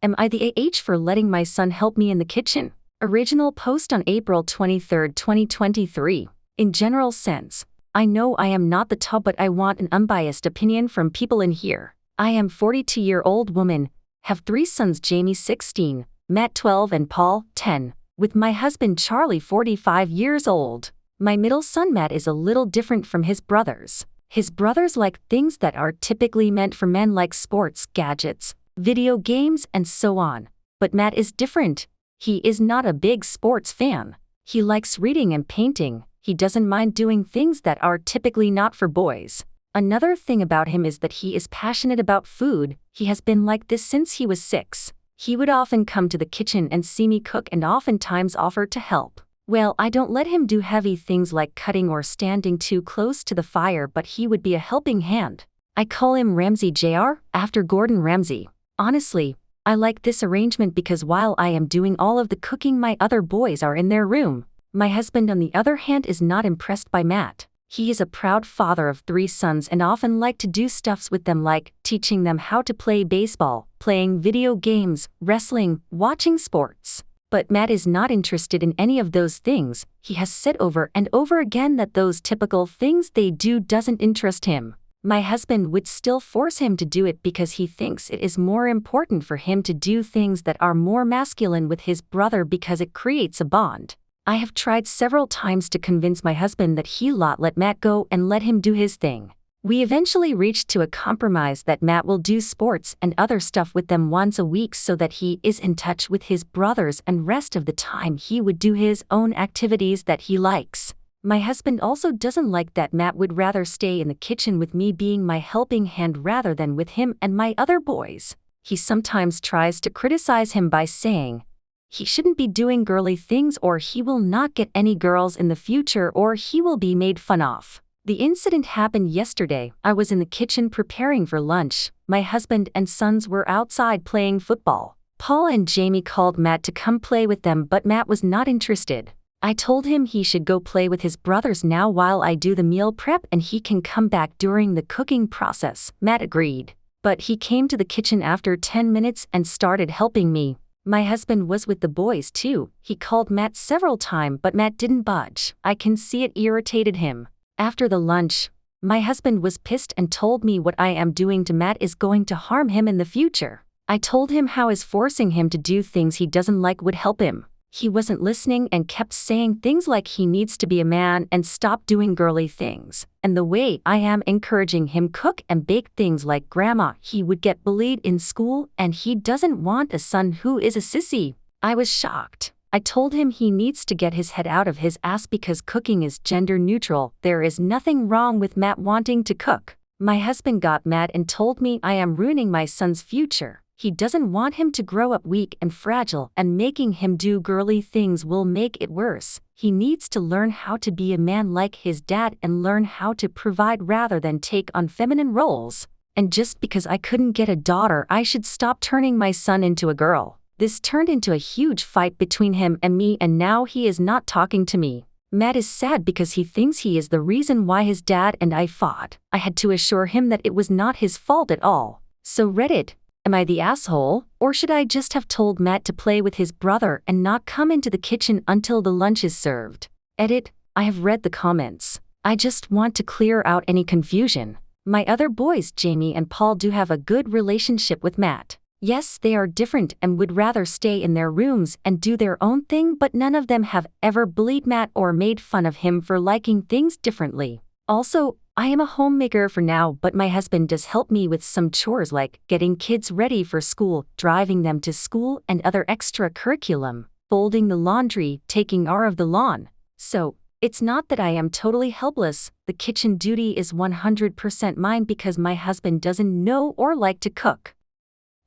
Am I the AH for letting my son help me in the kitchen? Original post on April 23, 2023. In general sense, I know I am not the top, but I want an unbiased opinion from people in here. I am 42-year-old woman, have 3 sons, Jamie 16, Matt 12 and Paul 10, with my husband Charlie 45 years old. My middle son Matt is a little different from his brothers. His brothers like things that are typically meant for men, like sports, gadgets, video games, and so on. But Matt is different. He is not a big sports fan. He likes reading and painting. He doesn't mind doing things that are typically not for boys. Another thing about him is that he is passionate about food. He has been like this since he was 6. He would often come to the kitchen and see me cook and oftentimes offer to help. Well, I don't let him do heavy things like cutting or standing too close to the fire, but he would be a helping hand. I call him Ramsay Jr., after Gordon Ramsay. Honestly, I like this arrangement because while I am doing all of the cooking, my other boys are in their room. My husband, on the other hand, is not impressed by Matt. He is a proud father of 3 sons and often like to do stuffs with them, like teaching them how to play baseball, playing video games, wrestling, watching sports. But Matt is not interested in any of those things. He has said over and over again that those typical things they do doesn't interest him. My husband would still force him to do it because he thinks it is more important for him to do things that are more masculine with his brother because it creates a bond. I have tried several times to convince my husband that he let Matt go and let him do his thing. We eventually reached to a compromise that Matt will do sports and other stuff with them once a week so that he is in touch with his brothers, and rest of the time he would do his own activities that he likes. My husband also doesn't like that Matt would rather stay in the kitchen with me being my helping hand rather than with him and my other boys. He sometimes tries to criticize him by saying he shouldn't be doing girly things or he will not get any girls in the future or he will be made fun of. The incident happened yesterday. I was in the kitchen preparing for lunch. My husband and sons were outside playing football. Paul and Jamie called Matt to come play with them, but Matt was not interested. I told him he should go play with his brothers now while I do the meal prep and he can come back during the cooking process. Matt agreed. But he came to the kitchen after 10 minutes and started helping me. My husband was with the boys too. He called Matt several times, but Matt didn't budge. I can see it irritated him. After the lunch, my husband was pissed and told me what I am doing to Matt is going to harm him in the future. I told him how is forcing him to do things he doesn't like would help him. He wasn't listening and kept saying things like he needs to be a man and stop doing girly things. And the way I am encouraging him cook and bake things like grandma, he would get bullied in school and he doesn't want a son who is a sissy. I was shocked. I told him he needs to get his head out of his ass because cooking is gender neutral. There is nothing wrong with Matt wanting to cook. My husband got mad and told me I am ruining my son's future. He doesn't want him to grow up weak and fragile, and making him do girly things will make it worse. He needs to learn how to be a man like his dad and learn how to provide rather than take on feminine roles. And just because I couldn't get a daughter, I should stop turning my son into a girl. This turned into a huge fight between him and me, and now he is not talking to me. Matt is sad because he thinks he is the reason why his dad and I fought. I had to assure him that it was not his fault at all. So Reddit, am I the asshole, or should I just have told Matt to play with his brother and not come into the kitchen until the lunch is served? Edit, I have read the comments. I just want to clear out any confusion. My other boys, Jamie and Paul, do have a good relationship with Matt. Yes, they are different and would rather stay in their rooms and do their own thing, but none of them have ever bullied Matt or made fun of him for liking things differently. Also, I am a homemaker for now, but my husband does help me with some chores like getting kids ready for school, driving them to school, and other extra curriculum, folding the laundry, taking care of the lawn. So, it's not that I am totally helpless. The kitchen duty is 100% mine because my husband doesn't know or like to cook.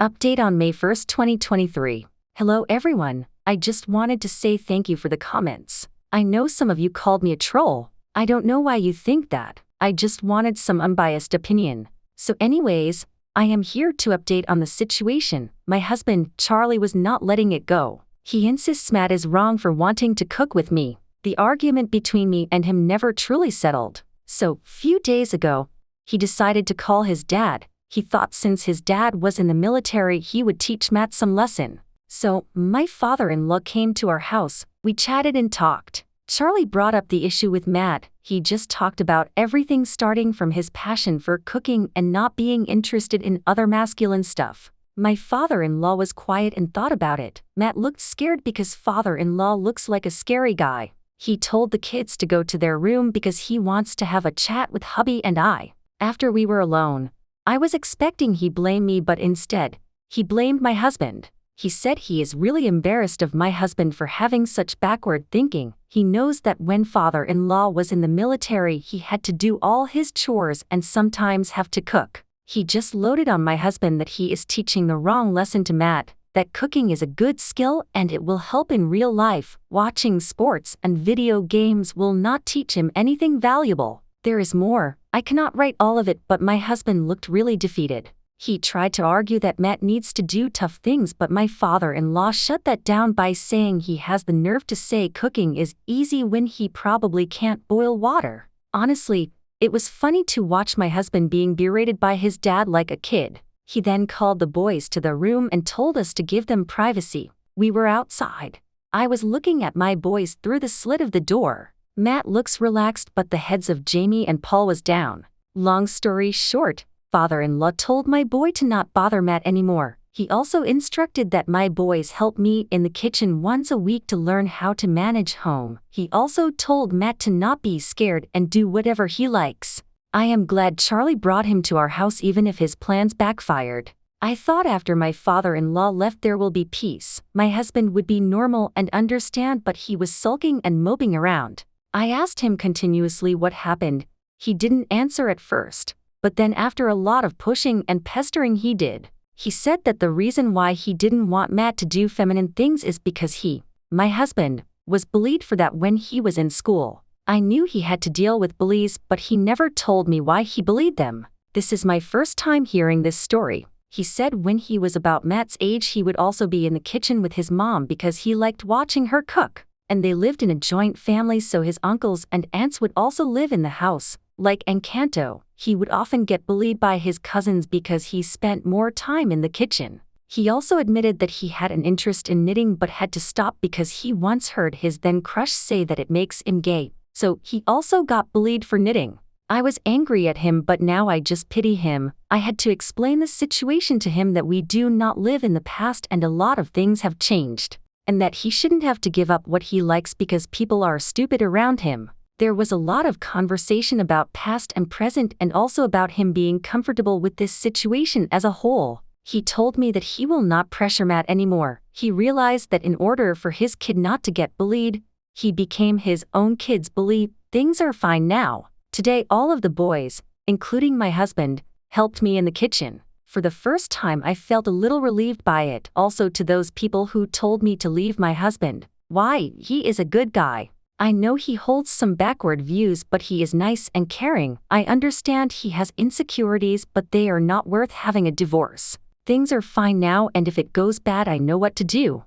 Update on May 1st, 2023. Hello everyone, I just wanted to say thank you for the comments. I know some of you called me a troll. I don't know why you think that. I just wanted some unbiased opinion. So anyways, I am here to update on the situation. My husband, Charlie, was not letting it go. He insists Matt is wrong for wanting to cook with me. The argument between me and him never truly settled. So, few days ago, he decided to call his dad. He thought since his dad was in the military he would teach Matt some lesson. So, my father-in-law came to our house, we chatted and talked. Charlie brought up the issue with Matt. He just talked about everything starting from his passion for cooking and not being interested in other masculine stuff. My father-in-law was quiet and thought about it. Matt looked scared because father-in-law looks like a scary guy. He told the kids to go to their room because he wants to have a chat with hubby and I. After we were alone, I was expecting he'd blame me, but instead, he blamed my husband. He said he is really embarrassed of my husband for having such backward thinking. He knows that when father-in-law was in the military he had to do all his chores and sometimes have to cook. He just loaded on my husband that he is teaching the wrong lesson to Matt, that cooking is a good skill and it will help in real life. Watching sports and video games will not teach him anything valuable. There is more. I cannot write all of it, but my husband looked really defeated. He tried to argue that Matt needs to do tough things, but my father-in-law shut that down by saying he has the nerve to say cooking is easy when he probably can't boil water. Honestly, it was funny to watch my husband being berated by his dad like a kid. He then called the boys to the room and told us to give them privacy. We were outside. I was looking at my boys through the slit of the door. Matt looks relaxed, but the heads of Jamie and Paul was down. Long story short, father-in-law told my boy to not bother Matt anymore. He also instructed that my boys help me in the kitchen once a week to learn how to manage home. He also told Matt to not be scared and do whatever he likes. I am glad Charlie brought him to our house even if his plans backfired. I thought after my father-in-law left there will be peace. My husband would be normal and understand, but he was sulking and moping around. I asked him continuously what happened. He didn't answer at first. But then after a lot of pushing and pestering he did. He said that the reason why he didn't want Matt to do feminine things is because he, my husband, was bullied for that when he was in school. I knew he had to deal with bullies, but he never told me why he bullied them. This is my first time hearing this story. He said when he was about Matt's age he would also be in the kitchen with his mom because he liked watching her cook. And they lived in a joint family, so his uncles and aunts would also live in the house. Like Encanto, he would often get bullied by his cousins because he spent more time in the kitchen. He also admitted that he had an interest in knitting but had to stop because he once heard his then crush say that it makes him gay. So he also got bullied for knitting. I was angry at him, but now I just pity him. I had to explain the situation to him that we do not live in the past and a lot of things have changed. And that he shouldn't have to give up what he likes because people are stupid around him. There was a lot of conversation about past and present and also about him being comfortable with this situation as a whole. He told me that he will not pressure Matt anymore. He realized that in order for his kid not to get bullied, he became his own kid's bully. Things are fine now. Today all of the boys, including my husband, helped me in the kitchen. For the first time I felt a little relieved by it. Also to those people who told me to leave my husband. Why? He is a good guy. I know he holds some backward views, but he is nice and caring. I understand he has insecurities, but they are not worth having a divorce. Things are fine now, and if it goes bad I know what to do.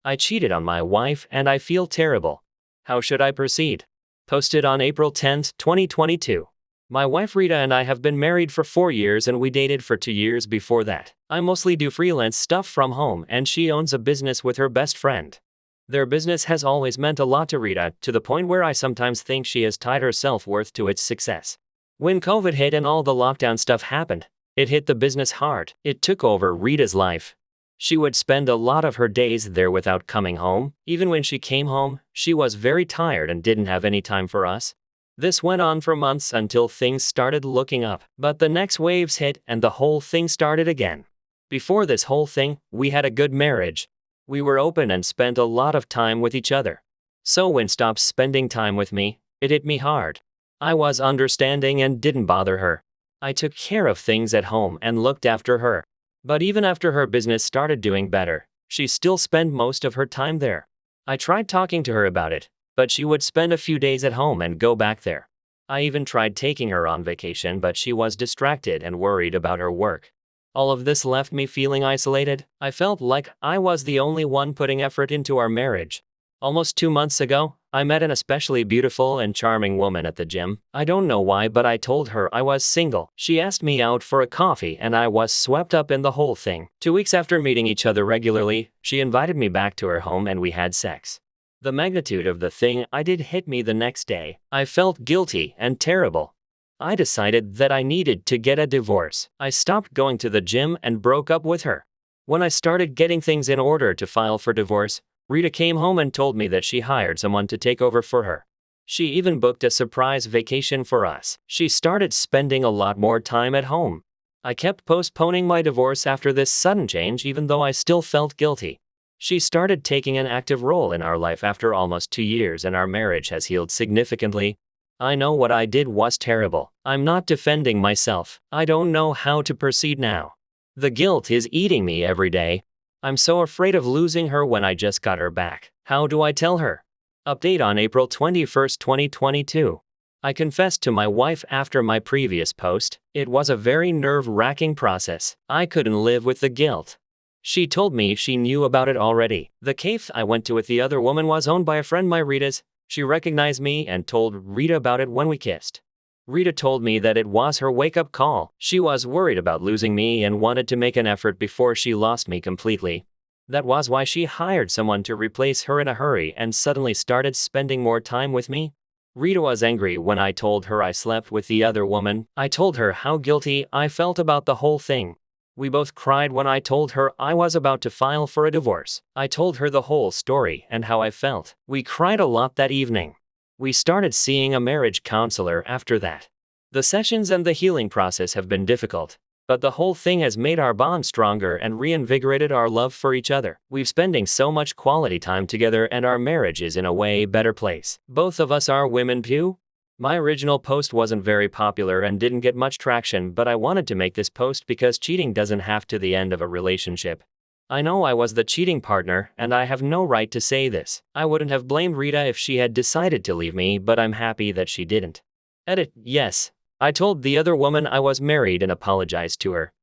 I cheated on my wife and I feel terrible. How should I proceed? Posted on April 10, 2022. My wife Rita and I have been married for 4 years and we dated for 2 years before that. I mostly do freelance stuff from home and she owns a business with her best friend. Their business has always meant a lot to Rita, to the point where I sometimes think she has tied her self-worth to its success. When COVID hit and all the lockdown stuff happened, it hit the business hard. It took over Rita's life. She would spend a lot of her days there without coming home. Even when she came home, she was very tired and didn't have any time for us. This went on for months until things started looking up. But the next waves hit and the whole thing started again. Before this whole thing, we had a good marriage. We were open and spent a lot of time with each other. So when she stopped spending time with me, it hit me hard. I was understanding and didn't bother her. I took care of things at home and looked after her. But even after her business started doing better, she still spent most of her time there. I tried talking to her about it, but she would spend a few days at home and go back there. I even tried taking her on vacation, but she was distracted and worried about her work. All of this left me feeling isolated. I felt like I was the only one putting effort into our marriage. Almost 2 months ago, I met an especially beautiful and charming woman at the gym. I don't know why, but I told her I was single. She asked me out for a coffee and I was swept up in the whole thing. 2 weeks after meeting each other regularly, she invited me back to her home and we had sex. The magnitude of the thing I did hit me the next day. I felt guilty and terrible. I decided that I needed to get a divorce. I stopped going to the gym and broke up with her. When I started getting things in order to file for divorce, Rita came home and told me that she hired someone to take over for her. She even booked a surprise vacation for us. She started spending a lot more time at home. I kept postponing my divorce after this sudden change even though I still felt guilty. She started taking an active role in our life after almost 2 years and our marriage has healed significantly. I know what I did was terrible. I'm not defending myself. I don't know how to proceed now. The guilt is eating me every day. I'm so afraid of losing her when I just got her back. How do I tell her? Update on April 21st, 2022. I confessed to my wife after my previous post. It was a very nerve-wracking process. I couldn't live with the guilt. She told me she knew about it already. The cafe I went to with the other woman was owned by a friend of Rita's. She recognized me and told Rita about it when we kissed. Rita told me that it was her wake-up call. She was worried about losing me and wanted to make an effort before she lost me completely. That was why she hired someone to replace her in a hurry and suddenly started spending more time with me. Rita was angry when I told her I slept with the other woman. I told her how guilty I felt about the whole thing. We both cried when I told her I was about to file for a divorce. I told her the whole story and how I felt. We cried a lot that evening. We started seeing a marriage counselor after that. The sessions and the healing process have been difficult, but the whole thing has made our bond stronger and reinvigorated our love for each other. We're spending so much quality time together and our marriage is in a way better place. Both of us are women too. My original post wasn't very popular and didn't get much traction, but I wanted to make this post because cheating doesn't have to the end of a relationship. I know I was the cheating partner, and I have no right to say this. I wouldn't have blamed Rita if she had decided to leave me, but I'm happy that she didn't. Edit, yes. I told the other woman I was married and apologized to her.